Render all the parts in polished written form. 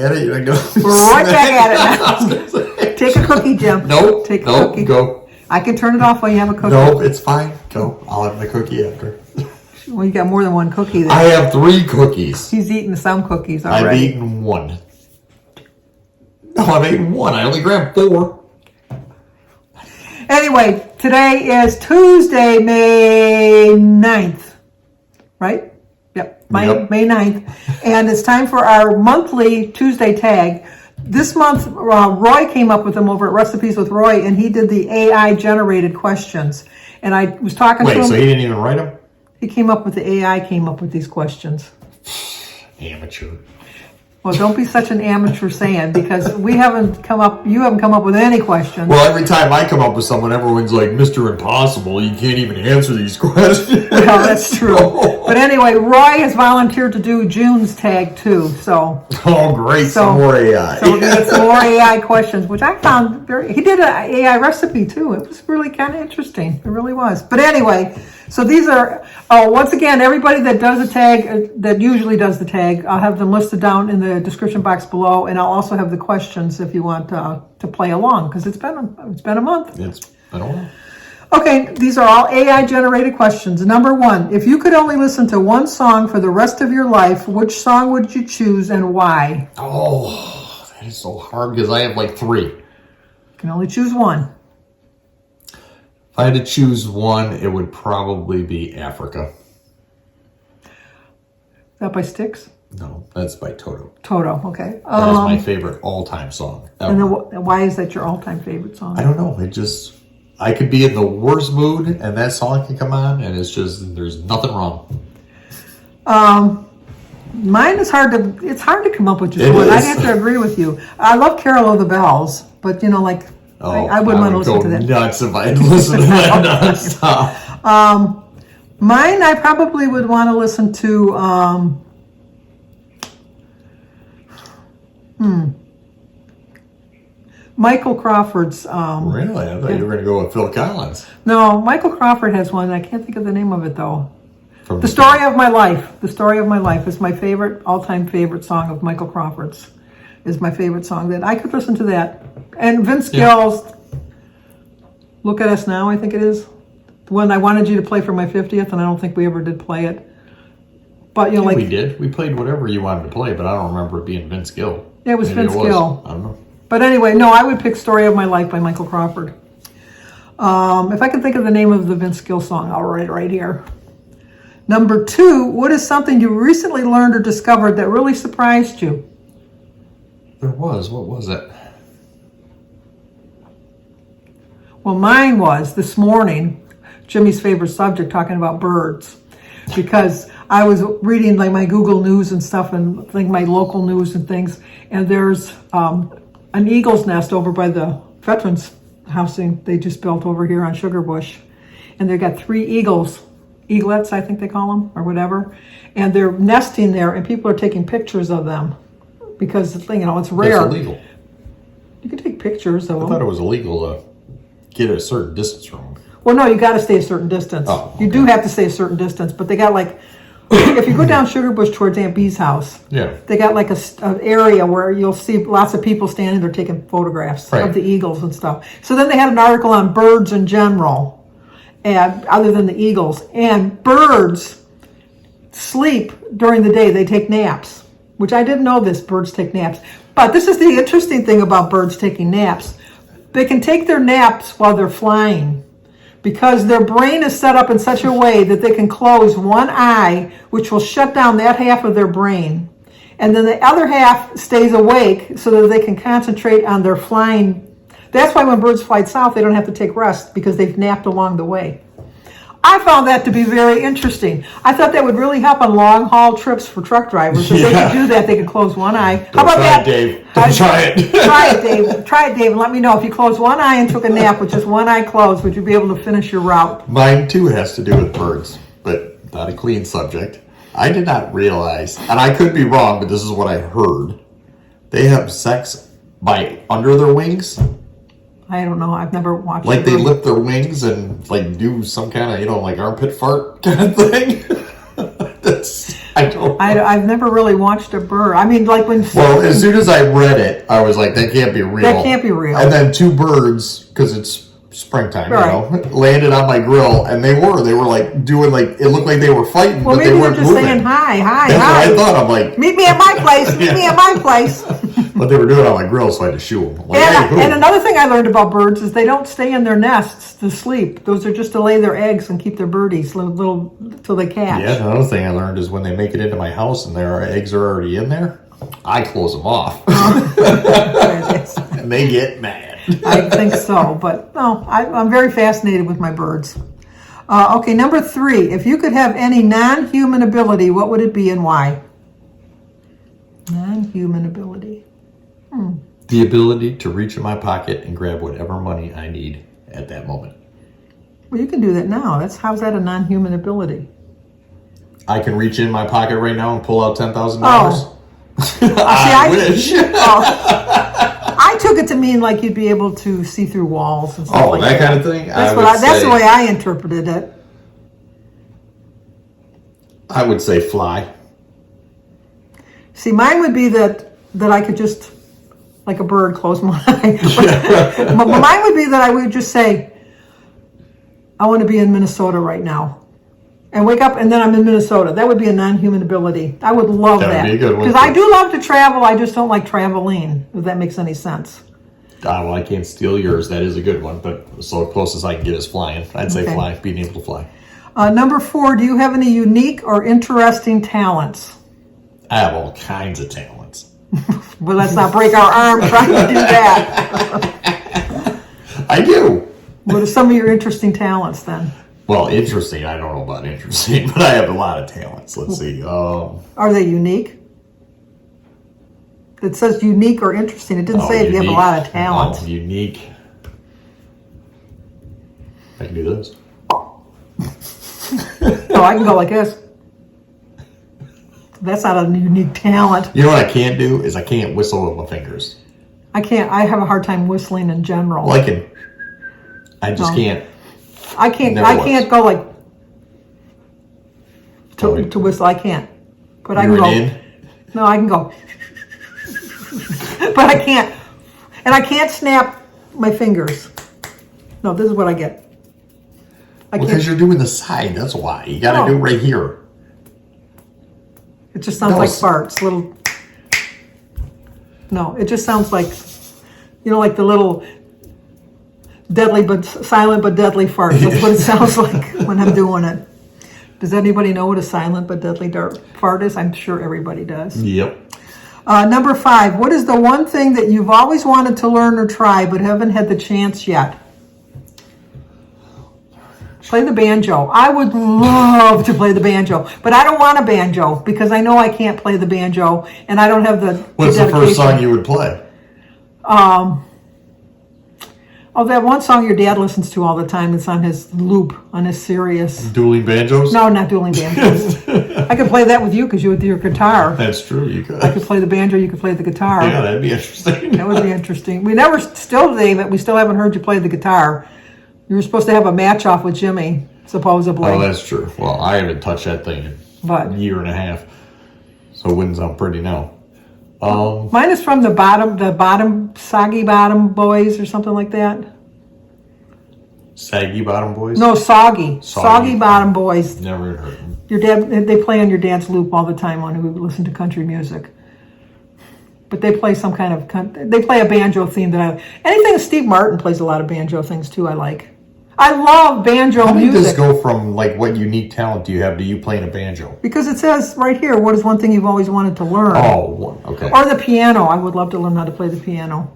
at it. You're not gonna We're right back at it now. Take a cookie, Jim. Nope. Take a Nope. cookie. Go. I can turn it off while you have a cookie. Nope. It's fine. Go. I'll have the cookie after. Well, you got more than one cookie there. I have 3 cookies. He's eaten some cookies I've already. eaten 1. No, I've eaten 1. I only grabbed 4. Anyway, today is Tuesday, May 9th. Right? Yep. May 9th. And it's time for our monthly Tuesday tag. This month, Roy came up with them over at Recipes with Roy, and he did the AI-generated questions. And I was talking to him. Wait, so he didn't even write them? He came up with the AI, came up with these questions. Amateur. Well, don't be such an amateur saying, because you haven't come up with any questions. Well, every time I come up with someone, everyone's like, Mr. Impossible, you can't even answer these questions. Well, that's true. But anyway, Roy has volunteered to do June's tag too, so. Oh, great, some more AI. So we're going to get some more AI questions, which I found he did an AI recipe too. It was really kind of interesting. It really was. But anyway, so these are, once again, everybody that does the tag, that usually does the tag, I'll have them listed down in the description box below, and I'll also have the questions if you want to play along, because it's been a month. It's been a while. Okay, these are all AI generated questions. Number 1, if you could only listen to one song for the rest of your life, which song would you choose and why? Oh, that is so hard because I have like 3. You can only choose one. If I had to choose one, it would probably be Africa. Is that by Styx? No, that's by Toto. Toto, okay. That is my favorite all-time song ever. And then why is that your all-time favorite song? I don't know. I could be in the worst mood and that song can come on and it's just, there's nothing wrong. Mine is it's hard to come up with just one. I'd have to agree with you. I love Carol of the Bells, but I wouldn't want to listen to that. Nuts if I had to listen to that nonstop. Mine, I probably would want to listen to, Michael Crawford's. Really? I thought you were going to go with Phil Collins. No, Michael Crawford has one. I can't think of the name of it though. The Story of My Life. The Story of My Life is my favorite, all-time favorite song of Michael Crawford's. Is my favorite song. That I could listen to that. And Vince Gill's Look at Us Now, I think it is. The one I wanted you to play for my 50th, and I don't think we ever did play it. But we did. We played whatever you wanted to play, but I don't remember it being Vince Gill. Yeah, it was Vince Gill. I don't know. But anyway, no, I would pick Story of My Life by Michael Crawford. If I can think of the name of the Vince Gill song, I'll write it right here. Number 2, what is something you recently learned or discovered that really surprised you? There was. What was it? Well, mine was this morning, Jimmy's favorite subject, talking about birds. Because I was reading my Google News and stuff and my local news and things. And there's an eagle's nest over by the Veterans housing they just built over here on Sugar Bush. And they've got 3 eaglets, I think they call them, or whatever. And they're nesting there, and people are taking pictures of them. Because, it's rare. It's illegal. You can take pictures of them. I thought it was illegal to get a certain distance from them. Well, no, you got to stay a certain distance. Oh, okay. You do have to stay a certain distance, but they got if you go down Sugar Bush towards Aunt Bee's house, they got an area where you'll see lots of people standing there taking photographs of the eagles and stuff. So then they had an article on birds in general, and other than the eagles. And birds sleep during the day. They take naps, which I didn't know this. Birds take naps. But this is the interesting thing about birds taking naps. They can take their naps while they're flying, because their brain is set up in such a way that they can close one eye, which will shut down that half of their brain. And then the other half stays awake so that they can concentrate on their flying. That's why when birds fly south, they don't have to take rest, because they've napped along the way. I found that to be very interesting. I thought that would really help on long-haul trips for truck drivers. If they could do that, they could close one eye. How about that, Dave? Don't try it. Try it, Dave. Try it, Dave, and let me know. If you close one eye and took a nap with just one eye closed, would you be able to finish your route? Mine, too, has to do with birds, but not a clean subject. I did not realize, and I could be wrong, but this is what I heard. They have sex by under their wings. I don't know. I've never watched it. They lift their wings and do some kind of, armpit fart kind of thing. I don't know. I've never really watched a bird. I mean, like when... Well, as soon as I read it, I was like, that can't be real. That can't be real. And then two birds, because it's springtime, landed on my grill, and they were like doing like, it looked like they were fighting, well, but they weren't just moving. saying hi. That's what I thought. I'm like, meet me at my place. Meet me at my place. But they were doing it on my grill, so I had to shoo them. Like, and another thing I learned about birds is they don't stay in their nests to sleep. Those are just to lay their eggs and keep their birdies little till they catch. Yeah, another thing I learned is when they make it into my house and their eggs are already in there, I close them off. And they get mad. I think so, but no, I'm very fascinated with my birds. Okay, number 3. If you could have any non-human ability, what would it be and why? Non-human ability. The ability to reach in my pocket and grab whatever money I need at that moment. Well, you can do that now. How's that a non-human ability? I can reach in my pocket right now and pull out $10,000. Oh. I wish. I took it to mean like you'd be able to see through walls and stuff like that. Oh, that kind of thing? That's the way I interpreted it. I would say fly. See, mine would be that I could just, like a bird, close my eye. But mine would be that I would just say, I want to be in Minnesota right now. And wake up, and then I'm in Minnesota. That would be a non-human ability. I would love that. That would be a good one. Because I do love to travel. I just don't like traveling, if that makes any sense. Well, I can't steal yours. That is a good one. But so close as I can get is flying. I'd say fly, being able to fly. Number 4, do you have any unique or interesting talents? I have all kinds of talents. Well, let's not break our arm trying to do that. I do. What are some of your interesting talents then? Well, interesting. I don't know about interesting, but I have a lot of talents. Let's see. Are they unique? It says unique or interesting. It didn't say if you have a lot of talents. Unique. I can do this. No, I can go like this. That's not a unique talent. You know what I can't do is I can't whistle with my fingers. I can't. I have a hard time whistling in general. Well, I just can't. I can't go like to whistle. I can't. But I can go. No, I can go. But I can't. And I can't snap my fingers. No, this is what I get. Because you're doing the side. That's why. You got to do it right here. It just sounds like farts. Little. No, it just sounds like, like the little silent but deadly fart. That's what it sounds like when I'm doing it. Does anybody know what a silent but deadly fart is? I'm sure everybody does. Yep. Number 5, what is the one thing that you've always wanted to learn or try but haven't had the chance yet? Play the banjo. I would love to play the banjo, but I don't want a banjo because I know I can't play the banjo and I don't have the What's the first song you would play? That one song your dad listens to all the time. It's on his loop, on his Sirius. Dueling Banjos? No, not Dueling Banjos. I could play that with you because you with your guitar. That's true, you could. I could play the banjo, you could play the guitar. Yeah, that'd be interesting. That would be interesting. We still haven't heard you play the guitar. You were supposed to have a match off with Jimmy, supposedly. Oh, that's true. Well, I haven't touched that thing in a year and a half, so it wouldn't sound pretty now. Mine is from the Soggy Bottom Boys or something like that. Saggy Bottom Boys? No, Soggy Bottom Boys. Never heard them. Your dad, they play on your dad's loop all the time when we listen to country music. But they play some kind of, they play a banjo theme anything Steve Martin plays a lot of banjo things too I like. I love banjo music. How did this go from, what unique talent do you have to you playing a banjo? Because it says right here, what is one thing you've always wanted to learn? Oh, okay. Or the piano. I would love to learn how to play the piano.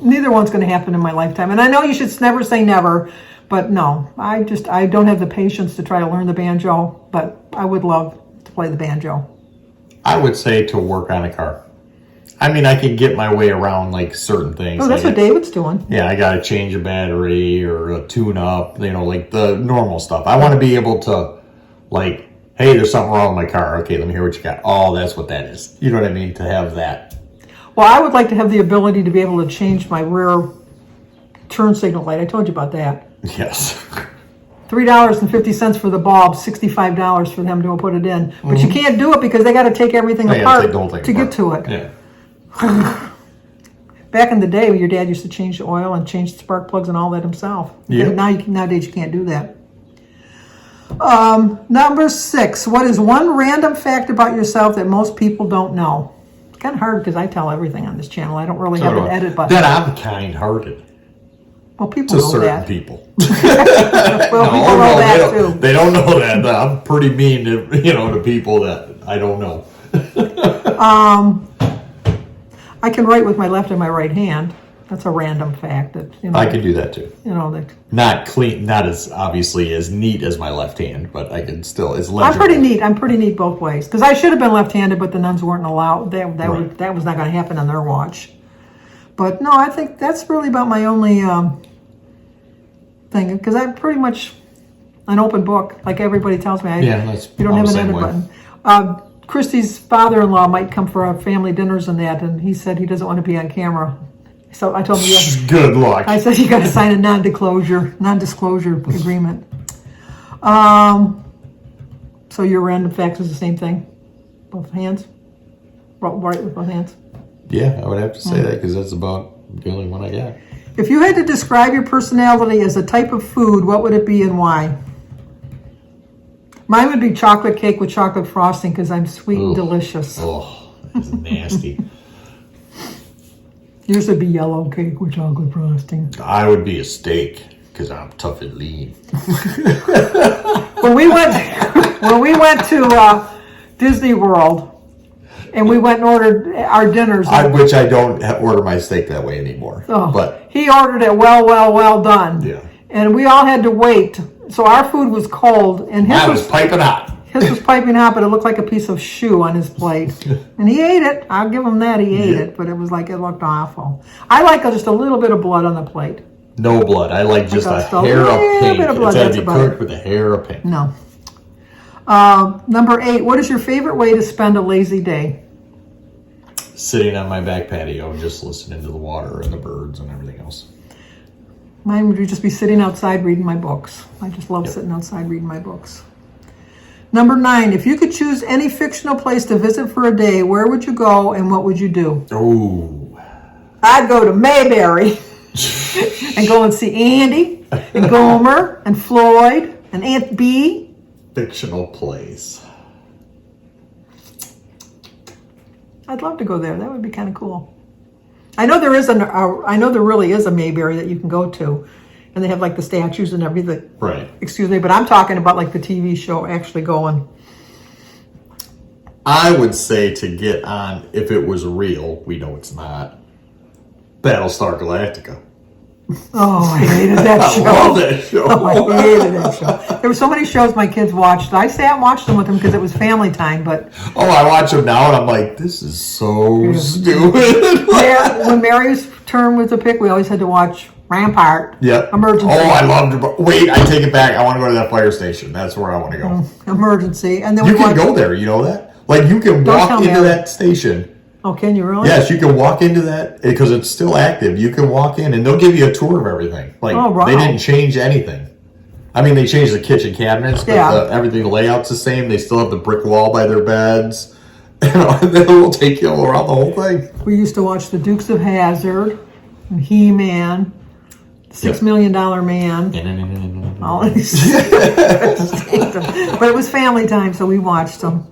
Neither one's going to happen in my lifetime. And I know you should never say never, but no. I don't have the patience to try to learn the banjo, but I would love to play the banjo. I would say to work on a car. I mean, I can get my way around certain things. Oh, that's what David's doing. Yeah, I got to change a battery or a tune-up, the normal stuff. I want to be able to, hey, there's something wrong with my car. Okay, let me hear what you got. Oh, that's what that is. You know what I mean? To have that. Well, I would like to have the ability to be able to change my rear turn signal light. I told you about that. Yes. $3.50 for the bulb, $65 for them to put it in. But you can't do it because they got to take everything apart to get to it. Yeah. Back in the day, your dad used to change the oil and change the spark plugs and all that himself. Yeah. Nowadays, you can't do that. Number 6. What is one random fact about yourself that most people don't know? It's kind of hard because I tell everything on this channel. I don't really have an edit button. That I'm kind-hearted. Well, people to know certain that. people. Well, people know that too. They don't know that. I'm pretty mean to to people that I don't know. I can write with my left and my right hand. That's a random fact. That I can do that too. That not clean, not as obviously as neat as my left hand, but I can still. It's legible. I'm pretty neat both ways because I should have been left-handed, but the nuns weren't allowed. That was not going to happen on their watch. But no, I think that's really about my only thing because I'm pretty much an open book. Like everybody tells me, you don't have an edit button. Christy's father-in-law might come for our family dinners and that, and he said he doesn't want to be on camera. So I told him, yes. Good luck. I said you got to sign a non-disclosure agreement. So your random facts is the same thing, both hands, right with both hands. Yeah, I would have to say that because that's about the only one I got. If you had to describe your personality as a type of food, what would it be and why? Mine would be chocolate cake with chocolate frosting because I'm sweet and delicious. Oh, that's nasty. Yours would be yellow cake with chocolate frosting. I would be a steak because I'm tough and lean. When we went to Disney World, and we went and ordered our dinners. Which I don't order my steak that way anymore. Oh, but he ordered it well done. Yeah. And we all had to wait. So our food was cold, and his was piping hot. His was piping hot, but it looked like a piece of shoe on his plate. And he ate it. I'll give him that. He ate it, but it looked awful. I like just a little bit of blood on the plate. No blood. I like just a hair of pink. Bit of blood, it's got to be cooked with a hair of pink. No. Number 8. What is your favorite way to spend a lazy day? Sitting on my back patio and just listening to the water and the birds and everything else. Mine would just be sitting outside reading my books. I just love sitting outside reading my books. Number 9, if you could choose any fictional place to visit for a day, where would you go and what would you do? Oh. I'd go to Mayberry and go and see Andy and Gomer and Floyd and Aunt Bee. Fictional place. I'd love to go there. That would be kind of cool. I know there really is a Mayberry that you can go to, and they have like the statues and everything. Right. Excuse me, but I'm talking about like the TV show actually going. I would say to get on, if it was real, we know it's not, Battlestar Galactica. Oh, I hated that show. I love that show. Oh, I hated that show. There were so many shows my kids watched. I sat and watched them with them because it was family time, but... Oh, I watch them now and I'm like, this is so stupid. When Mary's turn was to pick, we always had to watch Rampart. Yep. Emergency. Oh, I loved it. Wait, I take it back. I want to go to that fire station. That's where I want to go. Emergency. And then you can go there, you know that? Like, you can walk into that station. Oh, can you really? Yes, you can walk into that because it's still active. You can walk in and they'll give you a tour of everything. Like, they didn't change anything. I mean, they changed the kitchen cabinets, but everything, the layout's the same. They still have the brick wall by their beds. They will take you around the whole thing. We used to watch the Dukes of Hazzard, and He-Man, $6 Million Man. All these. But it was family time, so we watched them.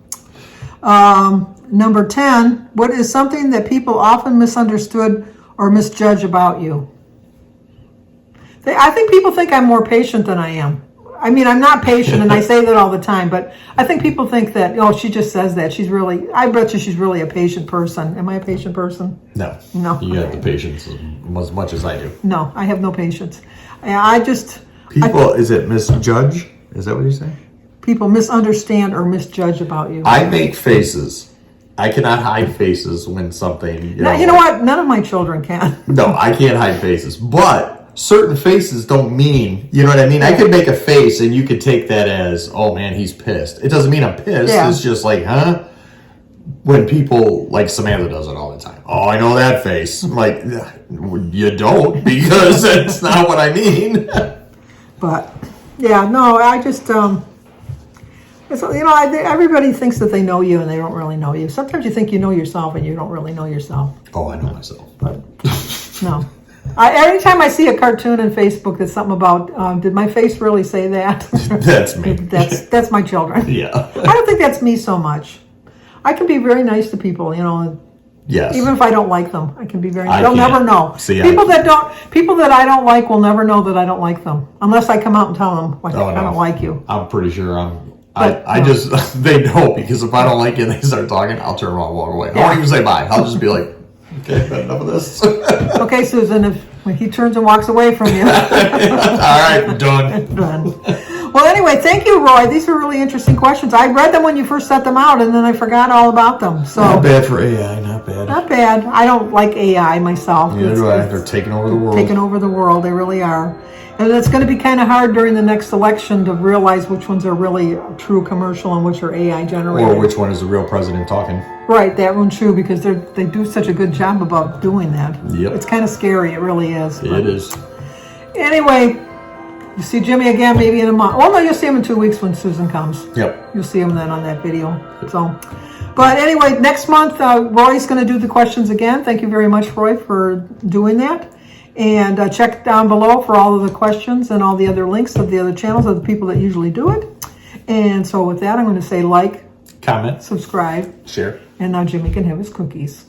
Number 10, what is something that people often misunderstood or misjudge about you? I think people think I'm more patient than I am. I mean, I'm not patient, and I say that all the time, but I think people think that, she just says that. I bet you she's really a patient person. Am I a patient person? No. You have the patience as much as I do. No, I have no patience. Is it misjudge? Is that what you say? People misunderstand or misjudge about you. I make faces. I cannot hide faces when something... You know what? None of my children can. No, I can't hide faces. But certain faces don't mean... You know what I mean? I could make a face and you could take that as, oh man, he's pissed. It doesn't mean I'm pissed. Yeah. It's just like, huh? When people... Like Samantha does it all the time. Oh, I know that face. I'm like, you don't, because that's not what I mean. But Yeah, no, I just, everybody thinks that they know you and they don't really know you. Sometimes you think you know yourself and you don't really know yourself. Oh, I know myself. But no. Every time I see a cartoon on Facebook that's something about, did my face really say that? That's me. That's my children. Yeah. I don't think that's me so much. I can be very nice to people, Yes. Even if I don't like them, I can be very nice. I They'll can't. never know. See, people that I don't like will never know that I don't like them. Unless I come out and tell them, like, I don't like you. I'm pretty sure they know, because if I don't like it, they start talking, I'll turn around and walk away. I won't even say bye. I'll just be like, okay, enough of this. Okay, Susan, when he turns and walks away from you. All right, done. Done. Well, anyway, thank you, Roy. These are really interesting questions. I read them when you first set them out, and then I forgot all about them. So not bad for AI, not bad. Not bad. I don't like AI myself. Neither do I. They're taking over the world. Taking over the world. They really are. And it's going to be kind of hard during the next election to realize which ones are really true commercial and which are AI generated. Or which one is the real president talking. Right, that one's true, because they do such a good job about doing that. Yep. It's kind of scary. It really is. It is. Anyway, you see Jimmy again maybe in a month. Oh, no, you'll see him in 2 weeks when Susan comes. Yep. You'll see him then on that video. So, but anyway, next month, Roy's going to do the questions again. Thank you very much, Roy, for doing that. And check down below for all of the questions and all the other links of the other channels of the people that usually do it. And so with that, I'm going to say like, comment, subscribe, share. And now Jimmy can have his cookies.